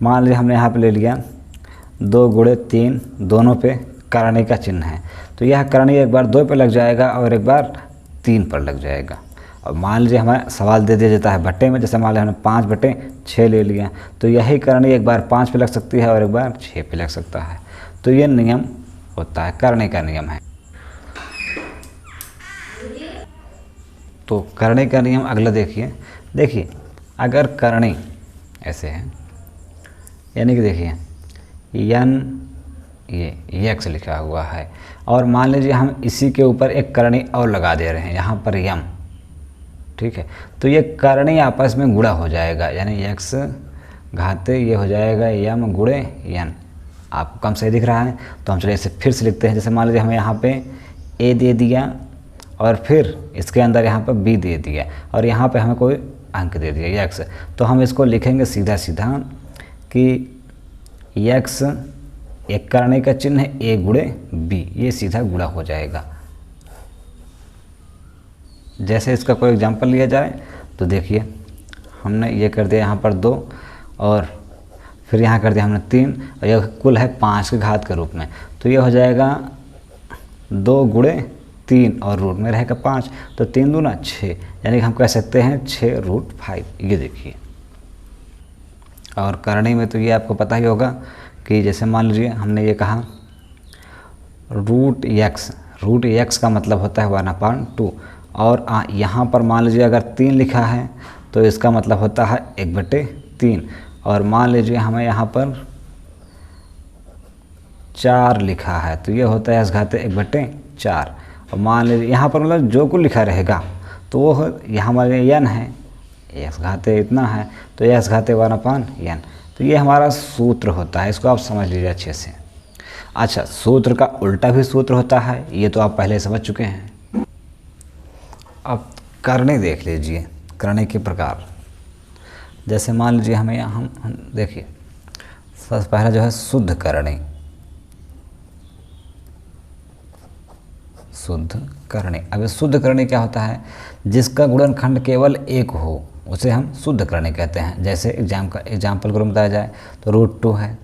मान लीजिए हमने यहाँ पर ले लिया 2 गुणे 3, दोनों पे करणी का चिन्ह है, तो यह करणी एक बार 2 पे लग जाएगा और एक बार 3 पर लग जाएगा। और मान लीजिए हमें सवाल दे दिया जाता है बट्टे में, जैसे मान लीजिए हमने 5/6 ले लिया, तो यही करणी एक बार 5 पे लग सकती है और एक बार 6 पे लग सकता है। तो ये नियम होता है, करणी का नियम है। तो करणी का नियम अगला देखिए, अगर करणी ऐसे है, यानी कि देखिए ये x लिखा हुआ है, और मान लीजिए हम इसी के ऊपर एक करणी और लगा दे रहे हैं, यहाँ पर यम, ठीक है। तो ये करणी आपस में गुणा हो जाएगा, यानी x घाते ये हो जाएगा यम गुणे n। आपको कम सही दिख रहा है तो हम चलिए इसे फिर से लिखते हैं। जैसे मान लीजिए हमें यहाँ पे a दे दिया और फिर इसके अंदर यहाँ पर b दे दिया और यहाँ पे हमें कोई अंक दे दिया x, तो हम इसको लिखेंगे सीधा सीधा कि x एक करणी का चिन्ह है a गुणे b, ये सीधा गुणा हो जाएगा। जैसे इसका कोई एग्जांपल लिया जाए तो देखिए, हमने ये कर दिया यहाँ पर 2 और फिर यहाँ कर दिया हमने 3 और यह कुल है 5 के घात के रूप में, तो ये हो जाएगा 2 गुणे 3 और रूट में रहेगा 5, तो 3 दूना 6, यानी कि हम कह सकते हैं 6√5। ये देखिए, और करणी में तो ये आपको पता ही होगा कि जैसे मान लीजिए हमने ये कहा रूट एक्स का मतलब होता है 1/2, और यहाँ पर मान लीजिए अगर 3 लिखा है तो इसका मतलब होता है 1/3, और मान लीजिए हमें यहाँ पर 4 लिखा है तो ये होता है s घाते 1/4, और मान लीजिए यहाँ पर मतलब जो कुछ लिखा रहेगा तो वो यहाँ हमारे n है, s घाते इतना है तो s घाते 1/n। तो ये हमारा सूत्र होता है, इसको आप समझ लीजिए अच्छे से। अच्छा, सूत्र का उल्टा भी सूत्र होता है, ये तो आप पहले समझ चुके हैं। अब करणी देख लीजिए, करणी के प्रकार। जैसे मान लीजिए हमें यहाँ हम देखिए, सबसे पहला जो है शुद्ध करणी। शुद्ध करणी, अब शुद्ध करणी क्या होता है? जिसका गुणनखंड केवल एक हो उसे हम शुद्ध करणी कहते हैं। जैसे एग्जाम्पल को बताया जाए तो √2 है,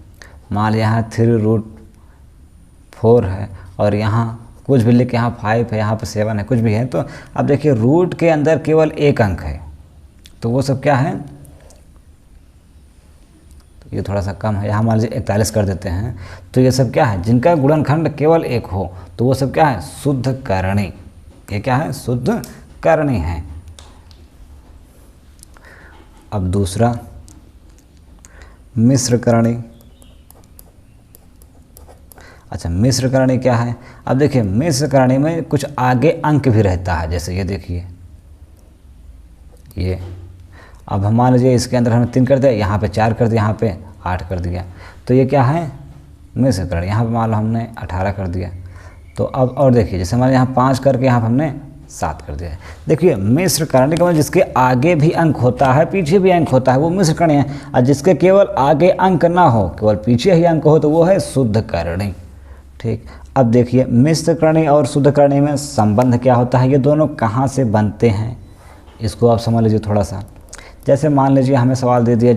मान लिया यहाँ 3√4 है, और यहाँ कुछ भी लिख, यहाँ 5 है, यहाँ पर 7 है, कुछ भी है। तो अब देखिए रूट के अंदर केवल एक अंक है, तो वो सब क्या है? तो ये थोड़ा सा कम है, यहाँ मान लीजिए 41 कर देते हैं। तो ये सब क्या है? जिनका गुणनखंड केवल एक हो तो वो सब क्या है? शुद्ध करणी। ये क्या है? शुद्ध करणी है। अब दूसरा मिश्र करणी। अच्छा, मिश्र करणी क्या है? अब देखिए मिश्र करणी में कुछ आगे अंक भी रहता है। जैसे ये देखिए, ये अब हम मान लीजिए इसके अंदर हमने 3 कर दिया, यहाँ पे 4 कर दिया, यहाँ पे 8 कर दिया, तो ये क्या है? मिश्र करणी। यहाँ पे मान लो हमने 18 कर दिया, तो अब और देखिए जैसे हमारे यहाँ 5 करके यहाँ पे हमने 7 कर दिया है। देखिए मिश्र करणी का मतलब जिसके आगे भी अंक होता है, पीछे भी अंक होता है, वो मिश्र करणी है। और जिसके केवल आगे अंक ना हो, केवल पीछे ही अंक हो, तो वो है शुद्ध करणी। ठीक, अब देखिए मिश्र करणी और शुद्ध करणी में संबंध क्या होता है? ये दोनों कहाँ से बनते हैं, इसको आप समझ लीजिए थोड़ा सा। जैसे मान लीजिए हमें सवाल दे दिया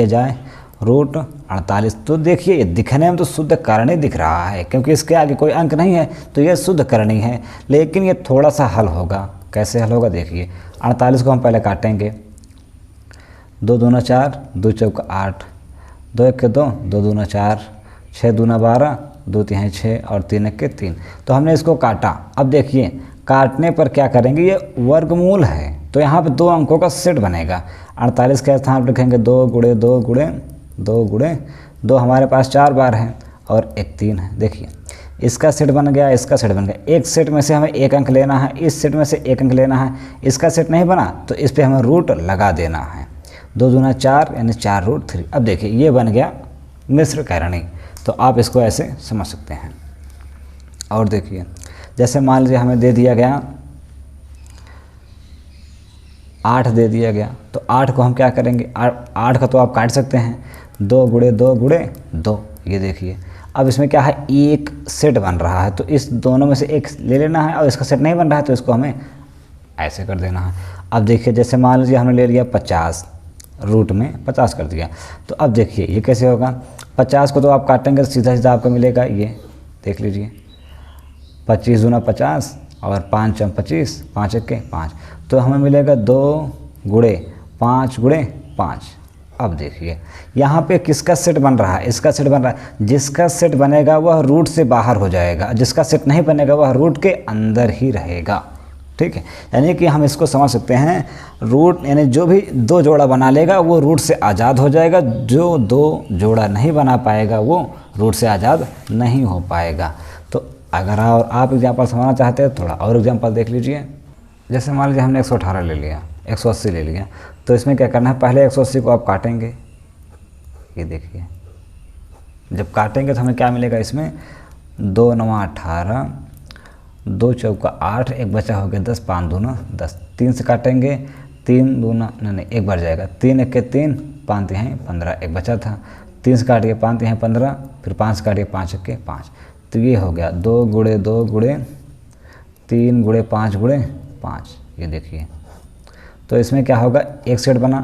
जाए √48, तो देखिए ये दिखने में तो शुद्ध करणी दिख रहा है, क्योंकि इसके आगे कोई अंक नहीं है, तो ये शुद्ध करणी है। लेकिन ये थोड़ा सा हल होगा। कैसे हल होगा? देखिए 48 को हम पहले काटेंगे, 2 दूना 4, 2 चौका 8, 2 1 2, 2 दूना 4, 6 दूना 12, 2 3 6 और 3 1 3। तो हमने इसको काटा। अब देखिए काटने पर क्या करेंगे? ये वर्गमूल है, तो यहाँ पे 2 अंकों का सेट बनेगा। 48 के स्थान पर लिखेंगे 2 गुणे 2 गुणे 2 गुणे 2, हमारे पास 4 बार है और 1 3 है। देखिए इसका सेट बन गया, इसका सेट बन गया। एक सेट में से हमें एक अंक लेना है, इस सेट में से एक अंक लेना है। इसका सेट नहीं बना तो इस पर हमें रूट लगा देना है। 2 दूना 4 यानी 4√3। अब देखिए ये बन गया मिश्र करणी। तो आप इसको ऐसे समझ सकते हैं। और देखिए जैसे मान लीजिए हमें दे दिया गया 8 दे दिया गया, तो 8 को हम क्या करेंगे? 8 का तो आप काट सकते हैं, 2 गुणे 2 गुणे 2। ये देखिए अब इसमें क्या है? एक सेट बन रहा है, तो इस दोनों में से एक ले लेना है, और इसका सेट नहीं बन रहा है तो इसको हमें ऐसे कर देना है। अब देखिए जैसे मान लीजिए हमने ले लिया 50, रूट में 50 कर दिया, तो अब देखिए ये कैसे होगा? 50 को तो आप काटेंगे तो सीधा सीधा आपको मिलेगा, ये देख लीजिए 25 दूना 50 और 5 25, 5 1 5, तो हमें मिलेगा 2 गुणे 5 गुणे 5। अब देखिए यहाँ पे किसका सेट बन रहा है? इसका सेट बन रहा है। जिसका सेट बनेगा वह रूट से बाहर हो जाएगा, जिसका सेट नहीं बनेगा वह रूट के अंदर ही रहेगा। ठीक है, यानी कि हम इसको समझ सकते हैं, रूट यानी जो भी 2 जोड़ा बना लेगा वो रूट से आज़ाद हो जाएगा, जो 2 जोड़ा नहीं बना पाएगा वो रूट से आज़ाद नहीं हो पाएगा। तो अगर आप एग्जाम्पल समझना चाहते हैं, थोड़ा और एग्जाम्पल देख लीजिए। जैसे मान लीजिए हमने 118 ले लिया, 180 ले लिया, तो इसमें क्या करना है? पहले 180 को आप काटेंगे। ये देखिए जब काटेंगे तो हमें क्या मिलेगा? इसमें 2 9 18, 2 चौका 8, एक बचा हो गया 10, 5 दूना 10। 3 से काटेंगे, 3 दूना नहीं 1 बार जाएगा, 3 1 3, 5 3 15, एक बचा था। 3 से काट के 5 3 15, फिर 5 से काट के 5 1 5। तो ये हो गया 2 गुणे 2 गुणे 3 गुणे 5 गुणे 5। ये देखिए तो इसमें क्या होगा? एक सेट बना,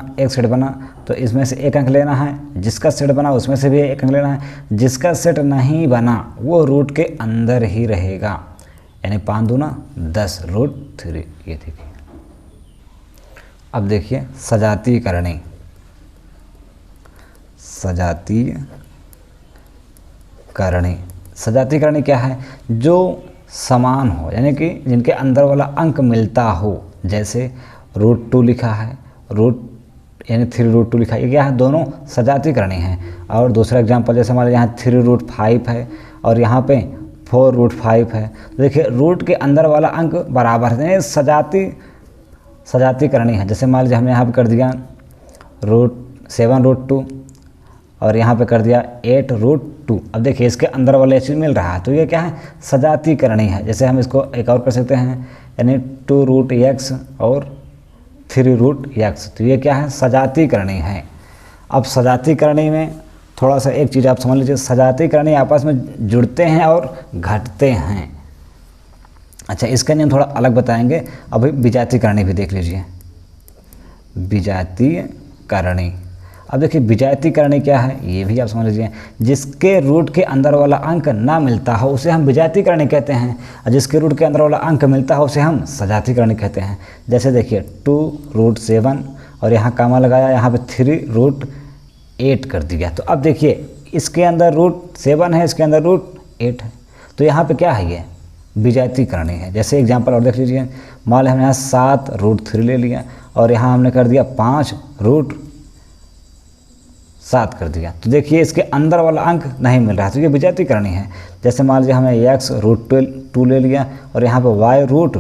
तो इसमें से एक अंक लेना है। जिसका सेट बना उसमें से भी एक अंक लेना है। जिसका सेट नहीं बना वो रूट के अंदर ही रहेगा, यानी 5 दूना 10 √3। ये देखिए अब देखिए सजातीय करणी। सजातीय करणी क्या है? जो समान हो, यानी कि जिनके अंदर वाला अंक मिलता हो। जैसे √2 लिखा है, यानी 3√2 लिखा है, ये क्या है? दोनों सजातीय करणी हैं। और दूसरा एग्जांपल जैसे हमारे यहाँ 3√5 है और यहाँ पे 4√5 है। तो देखिए रूट के अंदर वाला अंक बराबर है, सजातीय करणी है। जैसे मान लीजिए हमने यहाँ पे कर दिया 7√2 और यहाँ पे कर दिया 8√2। अब देखिए इसके अंदर वाले चीज़ मिल रहा है, तो ये क्या है? सजातीय करणी है। जैसे हम इसको एक और कर सकते हैं यानी 2 रूट एक्स और 3 रूट एक्स। तो ये क्या है, सजाती करनी है। अब सजाती करनी में थोड़ा सा एक चीज़ आप समझ लीजिए, सजाती करनी आपस में जुड़ते हैं और घटते हैं। अच्छा, इसका नियम थोड़ा अलग बताएंगे। अभी विजातीय करनी भी देख लीजिए, विजातीय करनी। अब देखिए विजातीय करनी क्या है, ये भी आप समझ लीजिए। जिसके रूट के अंदर वाला अंक ना मिलता हो उसे हम विजातीय करनी कहते हैं, और जिसके रूट के अंदर वाला अंक मिलता हो उसे हम सजातीय करनी कहते हैं। जैसे देखिए 2 रूट 7 और यहाँ कामा लगाया, यहाँ पे 3 रूट 8 कर दिया। तो अब देखिए इसके अंदर रूट 7 है, इसके अंदर रूट 8 है, तो यहाँ पे क्या है, ये विजातीय करनी है। जैसे एग्जांपल और देख लीजिए, मान लें हमने यहाँ 7 रूट 3 ले लिया और यहाँ हमने कर दिया 5 रूट 7 कर दिया। तो देखिए इसके अंदर वाला अंक नहीं मिल रहा है, तो ये विजातीय करनी है। जैसे मान लीजिए हमें x रूट 2 ले लिया और यहाँ पे y रूट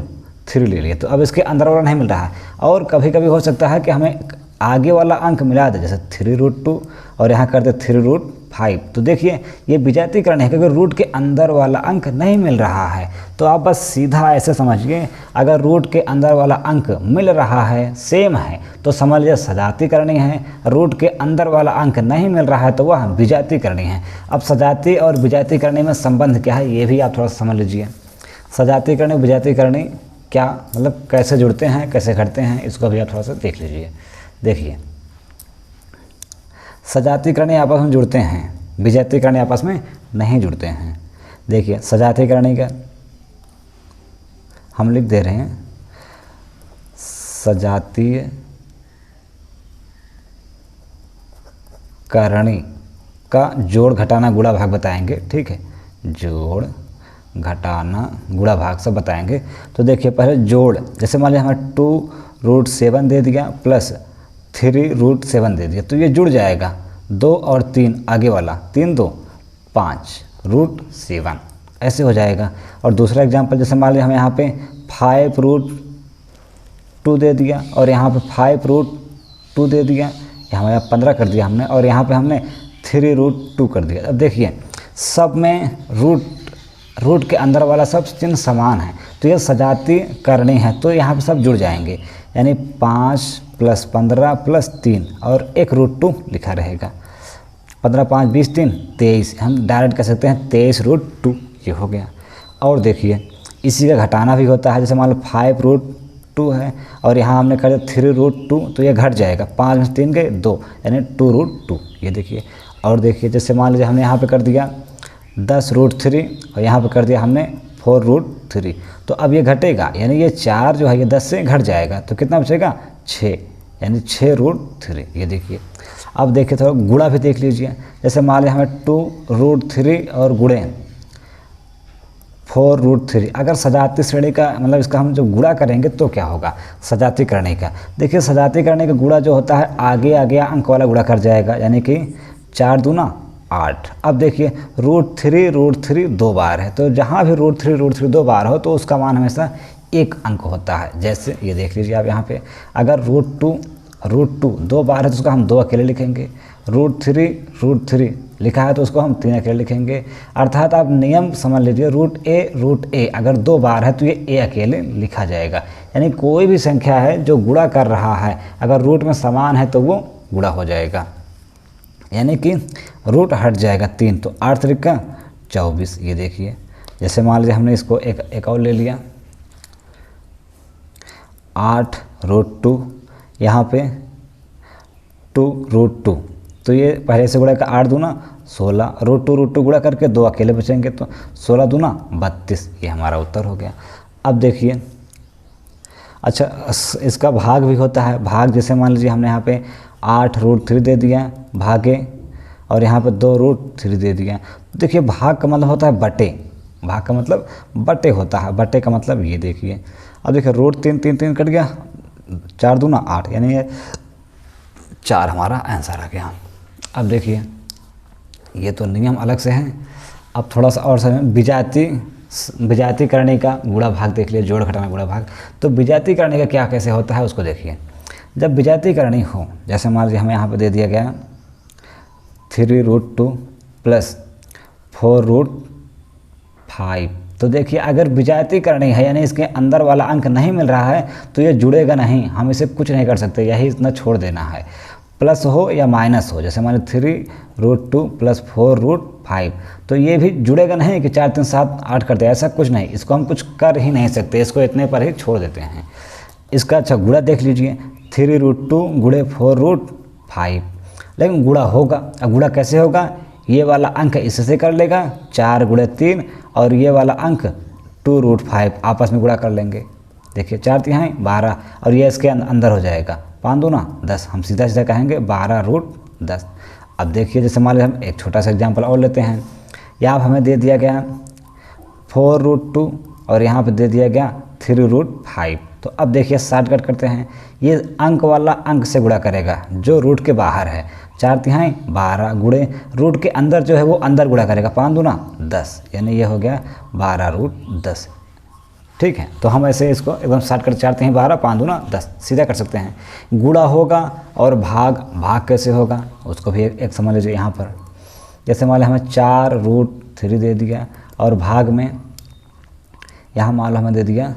3 ले लिया, तो अब इसके अंदर वाला नहीं मिल रहा है। और कभी कभी हो सकता है कि हमें आगे वाला अंक मिला दे, जैसे 3 रूट 2 और यहाँ कर दे 3 रूट 5। तो देखिए ये विजातीय करनी है, क्योंकि रूट के अंदर वाला अंक नहीं मिल रहा है। तो आप बस सीधा ऐसे समझिए, अगर रूट के अंदर वाला अंक मिल रहा है, सेम है, तो समझ लीजिए सजातीय करनी है। रूट के अंदर वाला अंक नहीं मिल रहा है तो वह विजातीय करनी है। अब सजातीय और विजातीय करनी में संबंध क्या है, ये भी आप थोड़ा समझ लीजिए। सजातीय करनी विजातीय करनी क्या मतलब, कैसे जुड़ते हैं, कैसे घटते हैं, इसको भी आप थोड़ा सा देख लीजिए। देखिए सजातीय करणी आपस में जुड़ते हैं, विजातीय करणी आपस में नहीं जुड़ते हैं। देखिए सजातीय करणी का हम लिख दे रहे हैं, सजातीय करणी का जोड़ घटाना गुणा भाग बताएंगे, ठीक है, जोड़ घटाना गुणा भाग सब बताएंगे। तो देखिए पहले जोड़, जैसे मान लीजिए हमें 2 रूट 7 दे दिया प्लस 3 रूट 7 दे दिया, तो ये जुड़ जाएगा। 2 और 3 आगे वाला, 3 2 5 रूट 7 ऐसे हो जाएगा। और दूसरा एग्जांपल, जैसे मान लीजिए हमें यहाँ पे 5 रूट 2 दे दिया और यहाँ पे 5 रूट 2 दे दिया, यहाँ पे 15 कर दिया हमने, और यहाँ पे हमने 3 रूट 2 कर दिया। अब देखिए सब में रूट के अंदर वाला सब चिन्ह समान है, तो ये सजातीय करनी है, तो यहाँ पे सब जुड़ जाएंगे। यानी 5 + 15 + 3 और 1 रूट 2 लिखा रहेगा। 15 5 20 3 23, हम डायरेक्ट कह सकते हैं 23 रूट 2, ये हो गया। और देखिए इसी का घटाना भी होता है, जैसे मान लो 5 रूट 2 है और यहाँ हमने कर दिया 3 रूट 2, तो ये घट जाएगा। 5 में 3 गए 2, यानी 2 रूट 2, ये देखिए। और देखिए जैसे मान लीजिए हमने यहाँ पे कर दिया 10 रूट 3 और यहाँ पे कर दिया हमने 4 रूट 3, तो अब ये घटेगा, यानी ये 4 जो है ये 10 से घट जाएगा, तो कितना बचेगा 6, यानी 6 रूट 3, ये देखिए। अब देखिए थोड़ा गुणा भी देख लीजिए, जैसे मान लीजिए हमें 2 रूट 3 और गुणे 4 रूट 3। अगर सजातीय श्रेणी का मतलब इसका हम जो गुणा करेंगे तो क्या होगा, सजातीय करने का। देखिए सजातीय करने का गुणा जो होता है आगे आगे अंक वाला गुणा कर जाएगा, यानी कि 4 दूना 8। अब देखिए रूट 3 2 बार है, तो जहाँ भी रूट 3 2 बार हो तो उसका मान हमेशा 1 अंक होता है। जैसे ये देख लीजिए आप यहाँ पे, अगर रूट 2 2 बार है तो उसको हम 2 अकेले लिखेंगे। रूट 3 लिखा है तो उसको हम 3 अकेले लिखेंगे। अर्थात आप नियम समझ लीजिए, रूट ए अगर 2 बार है तो ये ए अकेले लिखा जाएगा। यानी कोई भी संख्या है जो गुणा कर रहा है, अगर रूट में समान है तो वो गुणा हो जाएगा, यानी कि रूट हट जाएगा 3, तो 8 3 का 24, ये देखिए। जैसे मान लीजिए हमने इसको एक और ले लिया 8 रूट 2, यहाँ पे 2 रूट 2, तो ये पहले से गुणा का 8 दूना 16, रूट 2 गुणा करके 2 अकेले बचेंगे, तो 16 दूना 32, ये हमारा उत्तर हो गया। अब देखिए अच्छा इसका भाग भी होता है। भाग जैसे मान लीजिए हमने यहाँ पे 8 रूट 3 दे दिया भागे, और यहाँ पे 2 रूट 3 दे दिया। देखिए भाग का मतलब होता है बटे, भाग का मतलब बटे होता है, बटे का मतलब ये देखिए। अब देखिए रूट 3 कट गया, 4 दूना 8, यानी ये 4 हमारा आंसर आ गया। अब देखिए ये तो नियम अलग से हैं। अब थोड़ा सा और विजातीय करने का गुणा भाग देख लिए, जोड़ घटाना गुणा भाग। तो विजातीय करने का क्या कैसे होता है उसको देखिए। जब विजातीय करनी हो, जैसे मान लीजिए हमें यहाँ पे दे दिया गया 3 रूट 2 + 4 रूट 5, तो देखिए अगर विजातीय करनी है यानी इसके अंदर वाला अंक नहीं मिल रहा है तो ये जुड़ेगा नहीं, हम इसे कुछ नहीं कर सकते, यही इतना छोड़ देना है। प्लस हो या माइनस हो, जैसे मान 3√2 + 4√5, तो ये भी जुड़ेगा नहीं कि 4 3 7 8 करते, ऐसा कुछ नहीं, इसको हम कुछ कर ही नहीं सकते, इसको इतने पर ही छोड़ देते हैं। इसका अच्छा गुणा देख लीजिए, 3√2 × 4√5, लेकिन गुणा होगा। अब गुणा कैसे होगा, ये वाला अंक इससे कर लेगा 4 × 3 और ये वाला अंक 2√5 आपस में गुणा कर लेंगे। देखिए 4 तिहाई 12 और ये इसके अंदर हो जाएगा, 5 दूना 10, हम सीधा सीधा कहेंगे 12√10। अब देखिए जैसे मान लीजिए हम एक छोटा सा एग्जाम्पल और लेते हैं, यहाँ हमें दे दिया गया 4√2 और यहाँ पे दे दिया गया 3√5। तो अब देखिए शॉर्टकट करते हैं, ये अंक वाला अंक से गुणा करेगा जो रूट के बाहर है, 4 तिहाई 12 गुणे रूट के अंदर जो है वो अंदर गुणा करेगा, 5 दूना 10, यानी ये हो गया 12√10। ठीक है, तो हम ऐसे इसको एकदम शॉर्टकट 4 तिहाई 12 5 दूना 10 सीधा कर सकते हैं। गुणा होगा और भाग कैसे होगा उसको भी एक समझ लीजिए। यहाँ पर जैसे मान लो हमें 4√3 दे दिया और भाग में यहाँ मान लो हमें दे दिया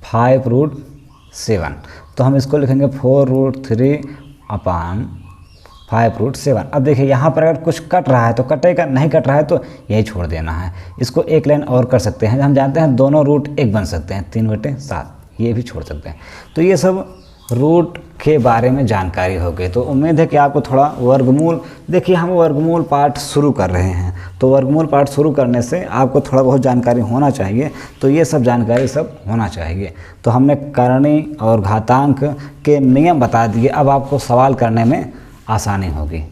5√7, तो हम इसको लिखेंगे 4√3/5√7। अब देखिए यहाँ पर अगर कुछ कट रहा है तो कटेगा, नहीं कट रहा है तो यही छोड़ देना है। इसको एक लाइन और कर सकते हैं, हम जानते हैं दोनों रूट 1 बन सकते हैं, 3/7, ये भी छोड़ सकते हैं। तो ये सब रूट के बारे में जानकारी हो गई। तो उम्मीद है कि आपको थोड़ा वर्गमूल, देखिए हम वर्गमूल पाठ शुरू कर रहे हैं, तो वर्गमूल पाठ शुरू करने से आपको थोड़ा बहुत जानकारी होना चाहिए, तो ये सब जानकारी सब होना चाहिए। तो हमने करणी और घातांक के नियम बता दिए, अब आपको सवाल करने में आसानी होगी।